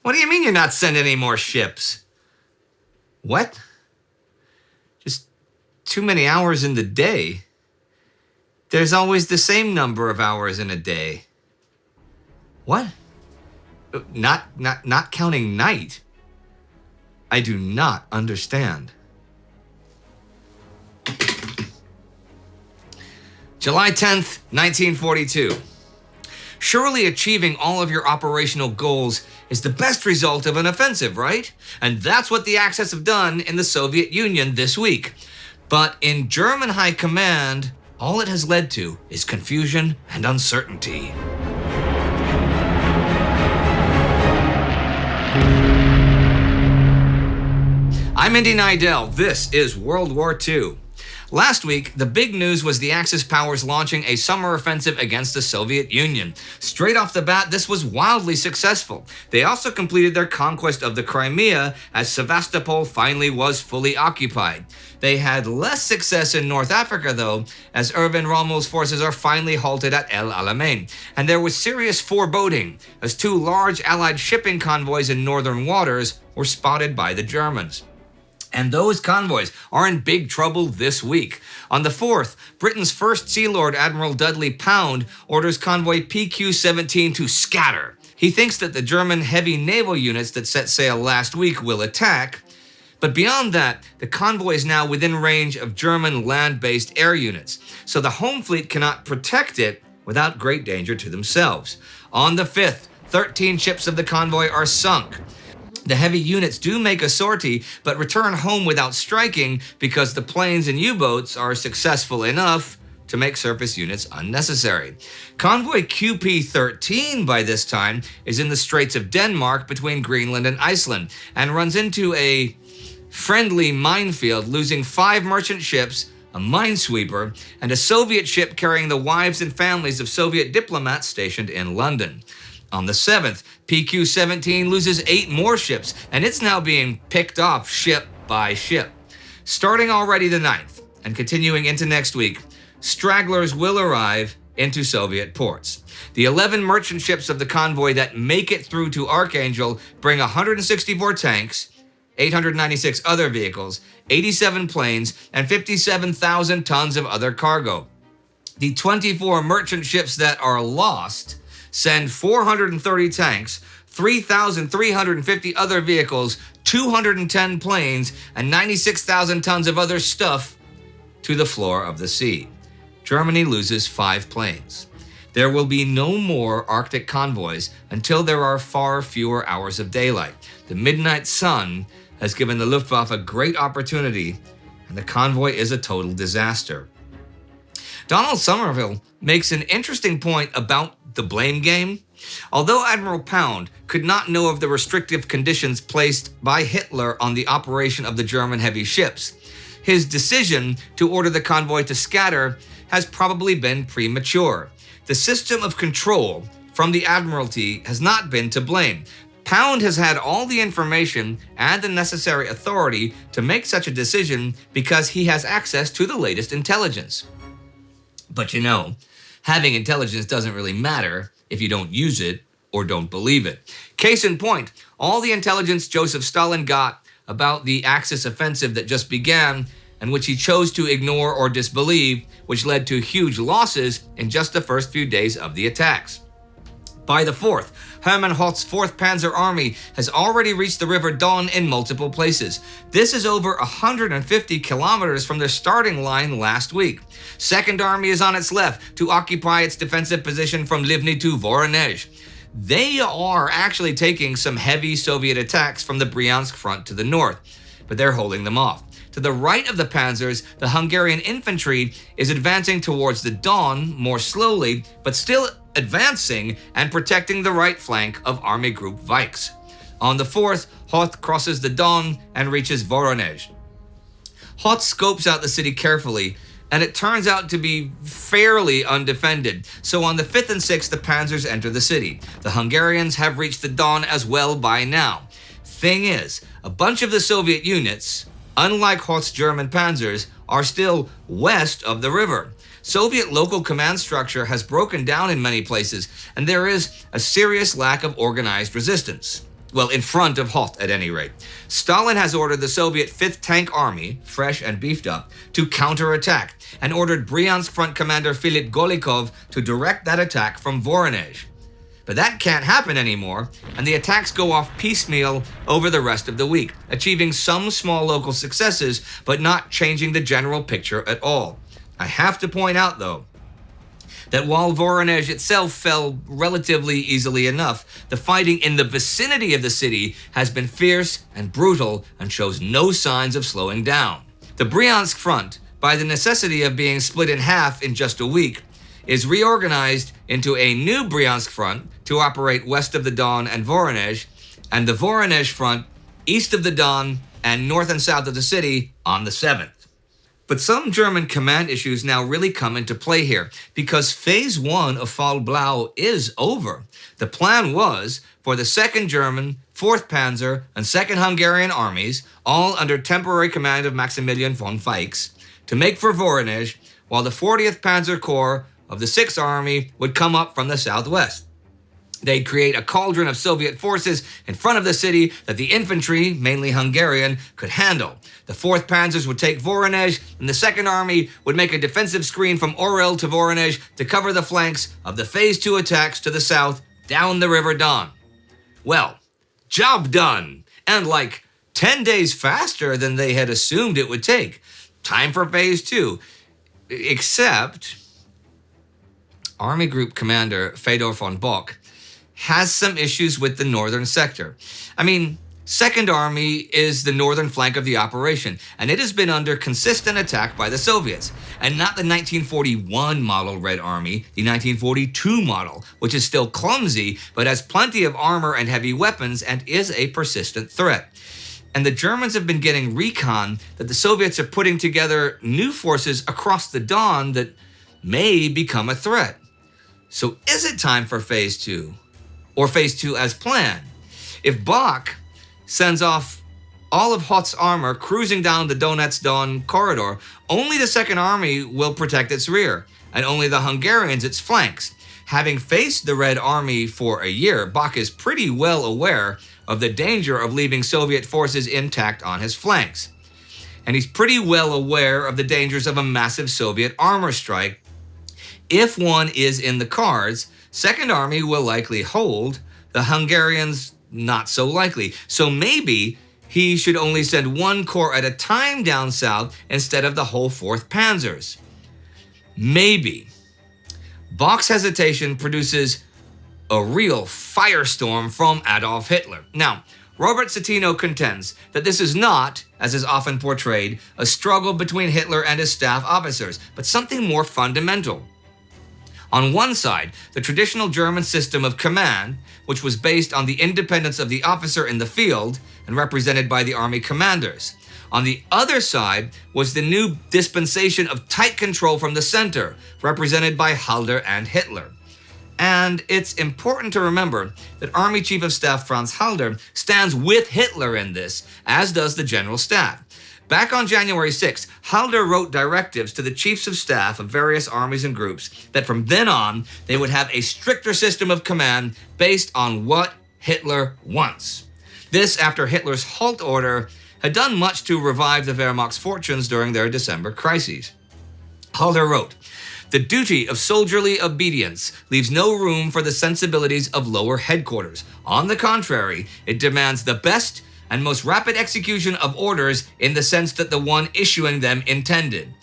What do you mean you're not sending any more ships? What? Just too many hours in the day. There's always the same number of hours in a day. What? Not counting night. I do not understand. July 10th, 1942. Surely achieving all of your operational goals is the best result of an offensive, right? And that's what the Axis have done in the Soviet Union this week. But in German high command, all it has led to is confusion and uncertainty. I'm Indy Neidell. This is World War II. Last week, the big news was the Axis powers launching a summer offensive against the Soviet Union. Straight off the bat, this was wildly successful. They also completed their conquest of the Crimea, as Sevastopol finally was fully occupied. They had less success in North Africa, though, as Erwin Rommel's forces are finally halted at El Alamein. And there was serious foreboding, as two large Allied shipping convoys in northern waters were spotted by the Germans. And those convoys are in big trouble this week. On the 4th, Britain's first Sea Lord, Admiral Dudley Pound, orders Convoy PQ-17 to scatter. He thinks that the German heavy naval units that set sail last week will attack. But beyond that, the convoy is now within range of German land-based air units, so the home fleet cannot protect it without great danger to themselves. On the 5th, 13 ships of the convoy are sunk. The heavy units do make a sortie, but return home without striking because the planes and U-boats are successful enough to make surface units unnecessary. Convoy QP-13 by this time is in the Straits of Denmark between Greenland and Iceland and runs into a friendly minefield, losing 5 merchant ships, a minesweeper, and a Soviet ship carrying the wives and families of Soviet diplomats stationed in London. On the 7th, PQ-17 loses 8 more ships, and it's now being picked off ship by ship. Starting already the 9th, and continuing into next week, stragglers will arrive into Soviet ports. The 11 merchant ships of the convoy that make it through to Archangel bring 164 tanks, 896 other vehicles, 87 planes, and 57,000 tons of other cargo. The 24 merchant ships that are lost send 430 tanks, 3,350 other vehicles, 210 planes, and 96,000 tons of other stuff to the floor of the sea. Germany loses 5 planes. There will be no more Arctic convoys until there are far fewer hours of daylight. The midnight sun has given the Luftwaffe a great opportunity, and the convoy is a total disaster. Donald Somerville makes an interesting point about the blame game. Although Admiral Pound could not know of the restrictive conditions placed by Hitler on the operation of the German heavy ships, his decision to order the convoy to scatter has probably been premature. The system of control from the Admiralty has not been to blame. Pound has had all the information and the necessary authority to make such a decision because he has access to the latest intelligence. But you know, having intelligence doesn't really matter if you don't use it or don't believe it. Case in point, all the intelligence Joseph Stalin got about the Axis offensive that just began, and which he chose to ignore or disbelieve, which led to huge losses in just the first few days of the attacks. By the 4th, Hermann Hoth's 4th Panzer Army has already reached the River Don in multiple places. This is over 150 kilometers from their starting line last week. 2nd Army is on its left to occupy its defensive position from Livny to Voronezh. They are actually taking some heavy Soviet attacks from the Bryansk front to the north, but they're holding them off. To the right of the panzers, the Hungarian infantry is advancing towards the Don more slowly, but still advancing and protecting the right flank of Army Group Weiss. On the 4th, Hoth crosses the Don and reaches Voronezh. Hoth scopes out the city carefully, and it turns out to be fairly undefended. So on the 5th and 6th, the panzers enter the city. The Hungarians have reached the Don as well by now. Thing is, a bunch of the Soviet units, unlike Hoth's German panzers, are still west of the river. Soviet local command structure has broken down in many places, and there is a serious lack of organized resistance. Well, in front of Hoth at any rate. Stalin has ordered the Soviet 5th Tank Army, fresh and beefed up, to counterattack, and ordered Bryansk Front Commander Filip Golikov to direct that attack from Voronezh. But that can't happen anymore, and the attacks go off piecemeal over the rest of the week, achieving some small local successes, but not changing the general picture at all. I have to point out, though, that while Voronezh itself fell relatively easily enough, the fighting in the vicinity of the city has been fierce and brutal and shows no signs of slowing down. The Bryansk front, by the necessity of being split in half in just a week, is reorganized into a new Bryansk front to operate west of the Don and Voronezh, and the Voronezh front east of the Don and north and south of the city on the 7th. But some German command issues now really come into play here, because Phase 1 of Fall Blau is over. The plan was for the 2nd German, 4th Panzer, and 2nd Hungarian armies, all under temporary command of Maximilian von Weiss, to make for Voronezh, while the 40th Panzer Corps of the 6th Army would come up from the southwest. They'd create a cauldron of Soviet forces in front of the city that the infantry, mainly Hungarian, could handle. The 4th Panzers would take Voronezh, and the 2nd Army would make a defensive screen from Orel to Voronezh to cover the flanks of the Phase 2 attacks to the south down the River Don. Well, job done, and like 10 days faster than they had assumed it would take. Time for Phase 2, except Army Group Commander Fedor von Bock has some issues with the northern sector. I mean, 2nd Army is the northern flank of the operation, and it has been under consistent attack by the Soviets, and not the 1941 model Red Army, the 1942 model, which is still clumsy, but has plenty of armor and heavy weapons and is a persistent threat. And the Germans have been getting recon that the Soviets are putting together new forces across the Don that may become a threat. So is it time for Phase 2? Or Phase 2 as planned? If Bock sends off all of Hoth's armor cruising down the Donetsk-Don corridor, only the 2nd Army will protect its rear, and only the Hungarians its flanks. Having faced the Red Army for a year, Bock is pretty well aware of the danger of leaving Soviet forces intact on his flanks. And he's pretty well aware of the dangers of a massive Soviet armor strike. If one is in the cards, 2nd Army will likely hold, the Hungarians not so likely. So maybe he should only send one corps at a time down south instead of the whole 4th Panzers. Maybe. Bock's hesitation produces a real firestorm from Adolf Hitler. Now, Robert Citino contends that this is not, as is often portrayed, a struggle between Hitler and his staff officers, but something more fundamental. On one side, the traditional German system of command, which was based on the independence of the officer in the field and represented by the army commanders. On the other side was the new dispensation of tight control from the center, represented by Halder and Hitler. And it's important to remember that Army Chief of Staff Franz Halder stands with Hitler in this, as does the General Staff. Back on January 6th, Halder wrote directives to the chiefs of staff of various armies and groups that from then on, they would have a stricter system of command based on what Hitler wants. This after Hitler's halt order had done much to revive the Wehrmacht's fortunes during their December crises. Halder wrote, "The duty of soldierly obedience leaves no room for the sensibilities of lower headquarters. On the contrary, it demands the best and most rapid execution of orders in the sense that the one issuing them intended."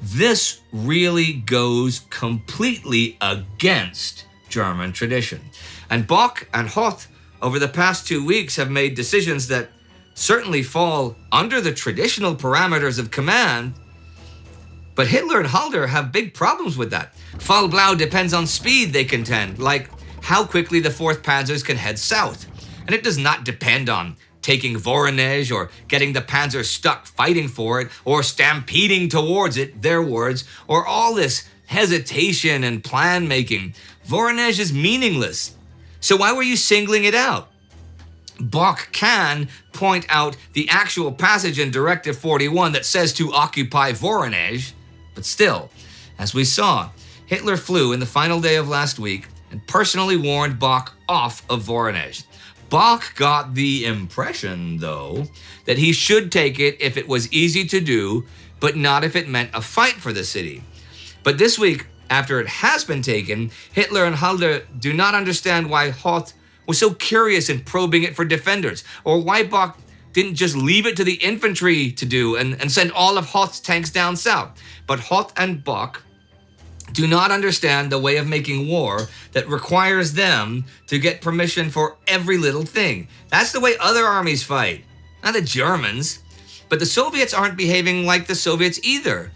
This really goes completely against German tradition. And Bock and Hoth over the past 2 weeks have made decisions that certainly fall under the traditional parameters of command, but Hitler and Halder have big problems with that. Fall Blau depends on speed, they contend, like how quickly the 4th Panzers can head south. And it does not depend on taking Voronezh or getting the panzer stuck fighting for it or stampeding towards it, their words, or all this hesitation and plan making. Voronezh is meaningless. So why were you singling it out? Bock can point out the actual passage in Directive 41 that says to occupy Voronezh, but still, as we saw, Hitler flew in the final day of last week and personally warned Bock off of Voronezh. Bach got the impression, though, that he should take it if it was easy to do, but not if it meant a fight for the city. But this week, after it has been taken, Hitler and Halder do not understand why Hoth was so curious in probing it for defenders, or why Bach didn't just leave it to the infantry to do and send all of Hoth's tanks down south. But Hoth and Bach do not understand the way of making war that requires them to get permission for every little thing. That's the way other armies fight, not the Germans. But the Soviets aren't behaving like the Soviets either.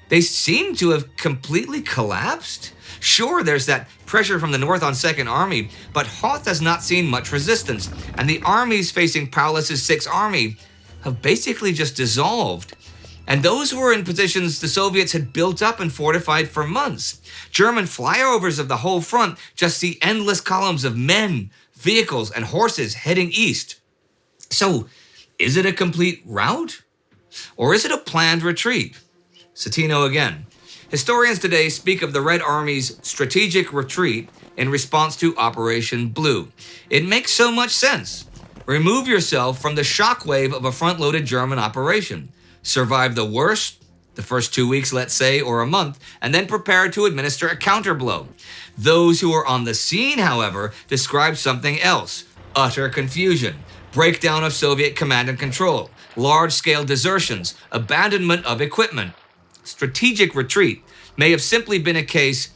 They seem to have completely collapsed. Sure, there's that pressure from the north on Second Army, but Hoth has not seen much resistance, and the armies facing Paulus's Sixth Army have basically just dissolved. And those were in positions the Soviets had built up and fortified for months. German flyovers of the whole front just see endless columns of men, vehicles, and horses heading east. So, is it a complete rout? Or is it a planned retreat? Citino again. Historians today speak of the Red Army's strategic retreat in response to Operation Blue. It makes so much sense. Remove yourself from the shockwave of a front-loaded German operation. Survive the worst, the first 2 weeks, let's say, or a month, and then prepare to administer a counterblow. Those who are on the scene, however, describe something else: utter confusion, breakdown of Soviet command and control, large-scale desertions, abandonment of equipment. Strategic retreat may have simply been a case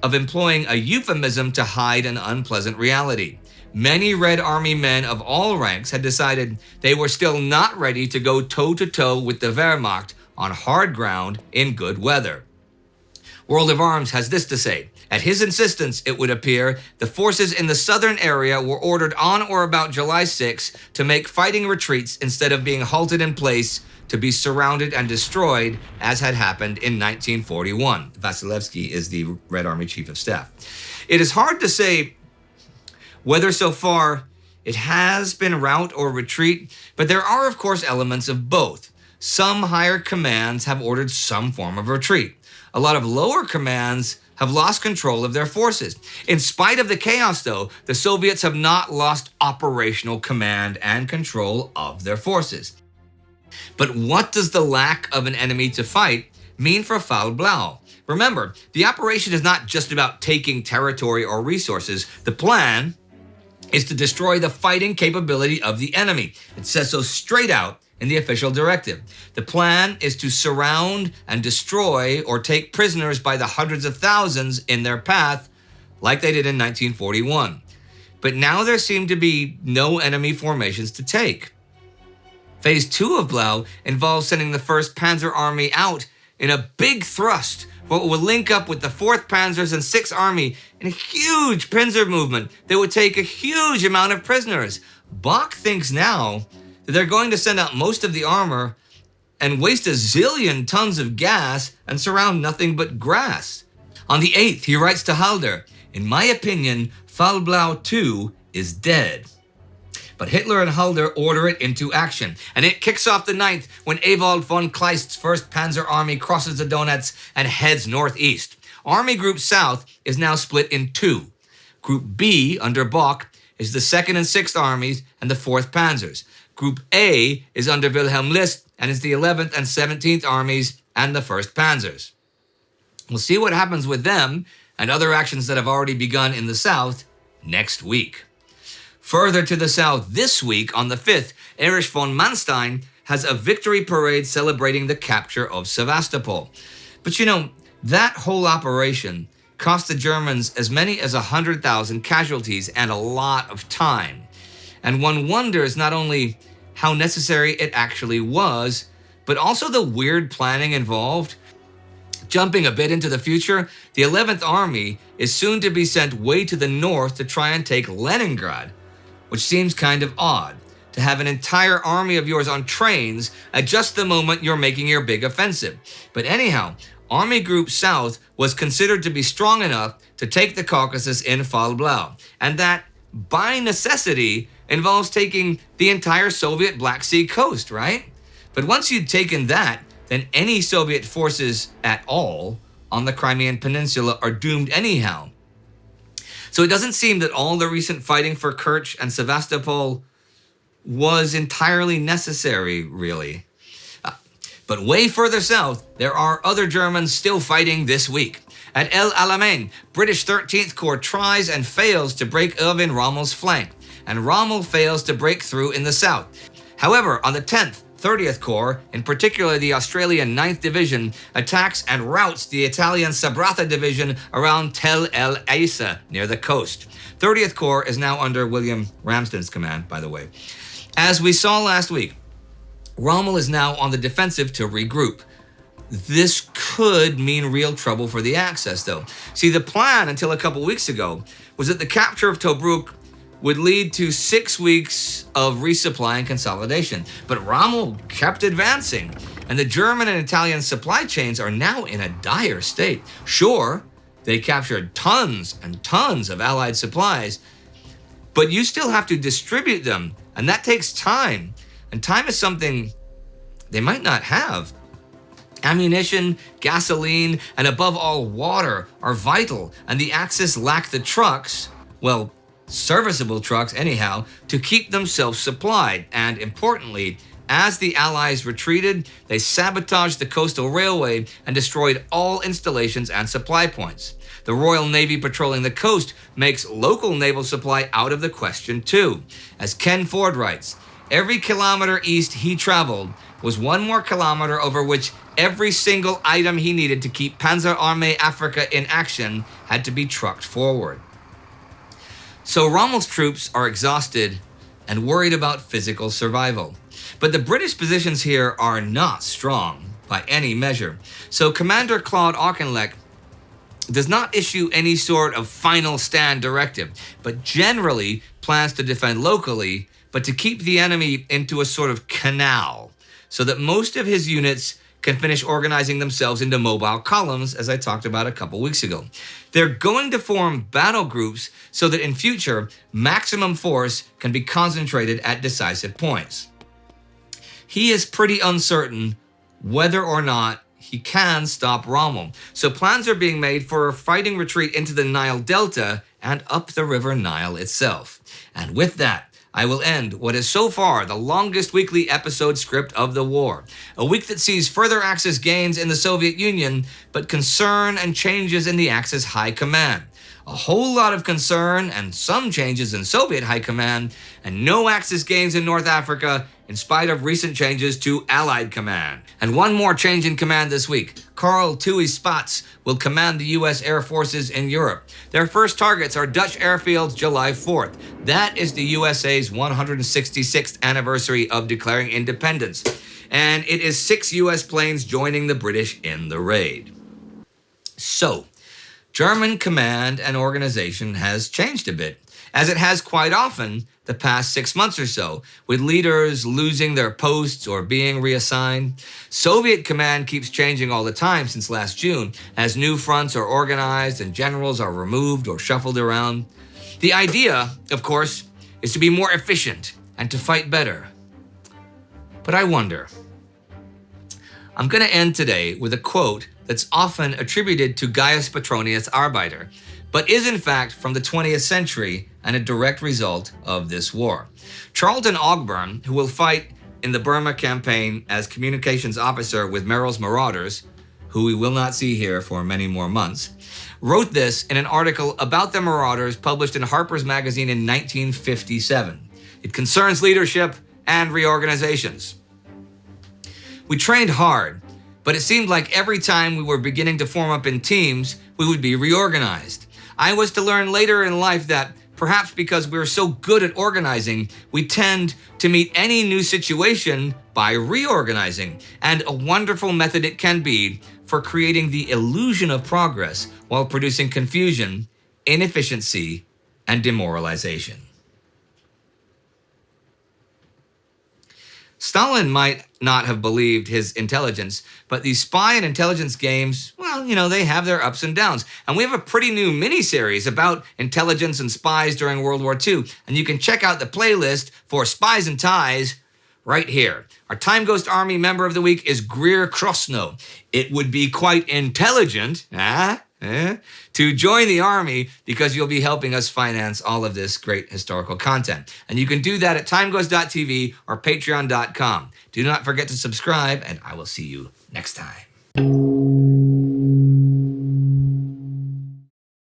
of employing a euphemism to hide an unpleasant reality. Many Red Army men of all ranks had decided they were still not ready to go toe-to-toe with the Wehrmacht on hard ground in good weather. World of Arms has this to say: at his insistence, it would appear, the forces in the southern area were ordered on or about July 6 to make fighting retreats instead of being halted in place to be surrounded and destroyed, as had happened in 1941. Vasilevsky is the Red Army Chief of Staff. It is hard to say whether so far it has been rout or retreat, but there are of course elements of both. Some higher commands have ordered some form of retreat. A lot of lower commands have lost control of their forces. In spite of the chaos, though, the Soviets have not lost operational command and control of their forces. But what does the lack of an enemy to fight mean for Fall Blau? Remember, the operation is not just about taking territory or resources. The plan is to destroy the fighting capability of the enemy. It says so straight out in the official directive. The plan is to surround and destroy or take prisoners by the hundreds of thousands in their path, like they did in 1941. But now there seem to be no enemy formations to take. Phase 2 of Blau involves sending the 1st Panzer Army out in a big thrust, what would link up with the 4th Panzers and 6th Army in a huge pincer movement that would take a huge amount of prisoners. Bach thinks now that they're going to send out most of the armor and waste a zillion tons of gas and surround nothing but grass. On the 8th, he writes to Halder, "In my opinion, Fall Blau 2 is dead." But Hitler and Halder order it into action, and it kicks off the 9th when Ewald von Kleist's 1st Panzer Army crosses the Donets and heads northeast. Army Group South is now split in two. Group B, under Bach, is the 2nd and 6th Armies and the 4th Panzers. Group A is under Wilhelm List and is the 11th and 17th Armies and the 1st Panzers. We'll see what happens with them and other actions that have already begun in the south next week. Further to the south this week, on the 5th, Erich von Manstein has a victory parade celebrating the capture of Sevastopol. But that whole operation cost the Germans as many as 100,000 casualties and a lot of time. And one wonders not only how necessary it actually was, but also the weird planning involved. Jumping a bit into the future, the 11th Army is soon to be sent way to the north to try and take Leningrad, which seems kind of odd, to have an entire army of yours on trains at just the moment you're making your big offensive. But anyhow, Army Group South was considered to be strong enough to take the Caucasus in Fall Blau, and that, by necessity, involves taking the entire Soviet Black Sea coast, right? But once you'd taken that, then any Soviet forces at all on the Crimean Peninsula are doomed anyhow. So it doesn't seem that all the recent fighting for Kerch and Sevastopol was entirely necessary, really. But way further south, there are other Germans still fighting this week. At El Alamein, British 13th Corps tries and fails to break Erwin Rommel's flank, and Rommel fails to break through in the south. However, on the 10th, 30th Corps, in particular the Australian 9th Division, attacks and routs the Italian Sabratha Division around Tel El Aissa near the coast. 30th Corps is now under William Ramsden's command, by the way. As we saw last week, Rommel is now on the defensive to regroup. This could mean real trouble for the Axis, though. See, the plan until a couple weeks ago was that the capture of Tobruk would lead to 6 weeks of resupply and consolidation. But Rommel kept advancing, and the German and Italian supply chains are now in a dire state. Sure, they captured tons and tons of Allied supplies, but you still have to distribute them, and that takes time. And time is something they might not have. Ammunition, gasoline, and above all water are vital, and the Axis lack the trucks, well, serviceable trucks anyhow, to keep themselves supplied. And importantly, as the Allies retreated, they sabotaged the coastal railway and destroyed all installations and supply points. The Royal Navy patrolling the coast makes local naval supply out of the question too. As Ken Ford writes, every kilometer east he traveled was one more kilometer over which every single item he needed to keep Panzer Armee Africa in action had to be trucked forward. So Rommel's troops are exhausted and worried about physical survival. But the British positions here are not strong by any measure. So Commander Claude Auchinleck does not issue any sort of final stand directive, but generally plans to defend locally, but to keep the enemy into a sort of canal, so that most of his units can finish organizing themselves into mobile columns, as I talked about a couple weeks ago. They're going to form battle groups so that in future, maximum force can be concentrated at decisive points. He is pretty uncertain whether or not he can stop Rommel, so plans are being made for a fighting retreat into the Nile Delta and up the river Nile itself. And with that, I will end what is so far the longest weekly episode script of the war. A week that sees further Axis gains in the Soviet Union, but concern and changes in the Axis High Command. A whole lot of concern and some changes in Soviet High Command, and no Axis gains in North Africa in spite of recent changes to Allied Command. And one more change in command this week. Karl Tui Spatz will command the U.S. Air Forces in Europe. Their first targets are Dutch airfields July 4th. That is the USA's 166th anniversary of declaring independence. And it is 6 U.S. planes joining the British in the raid. So, German command and organization has changed a bit, as it has quite often the past 6 months or so, with leaders losing their posts or being reassigned. Soviet command keeps changing all the time since last June, as new fronts are organized and generals are removed or shuffled around. The idea, of course, is to be more efficient and to fight better. But I wonder. I'm going to end today with a quote that's often attributed to Gaius Petronius Arbeiter, but is in fact from the 20th century and a direct result of this war. Charlton Ogburn, who will fight in the Burma campaign as communications officer with Merrill's Marauders, who we will not see here for many more months, wrote this in an article about the Marauders published in Harper's Magazine in 1957. It concerns leadership and reorganizations. We trained hard, but it seemed like every time we were beginning to form up in teams, we would be reorganized. I was to learn later in life that, perhaps because we're so good at organizing, we tend to meet any new situation by reorganizing, and a wonderful method it can be for creating the illusion of progress while producing confusion, inefficiency, and demoralization. Stalin might not have believed his intelligence, but these spy and intelligence games, well, they have their ups and downs. And we have a pretty new mini-series about intelligence and spies during World War II, and you can check out the playlist for Spies and Ties right here. Our Time Ghost Army member of the week is Greer Krosno. It would be quite intelligent, to join the army because you'll be helping us finance all of this great historical content. And you can do that at timegoes.tv or patreon.com. Do not forget to subscribe, and I will see you next time.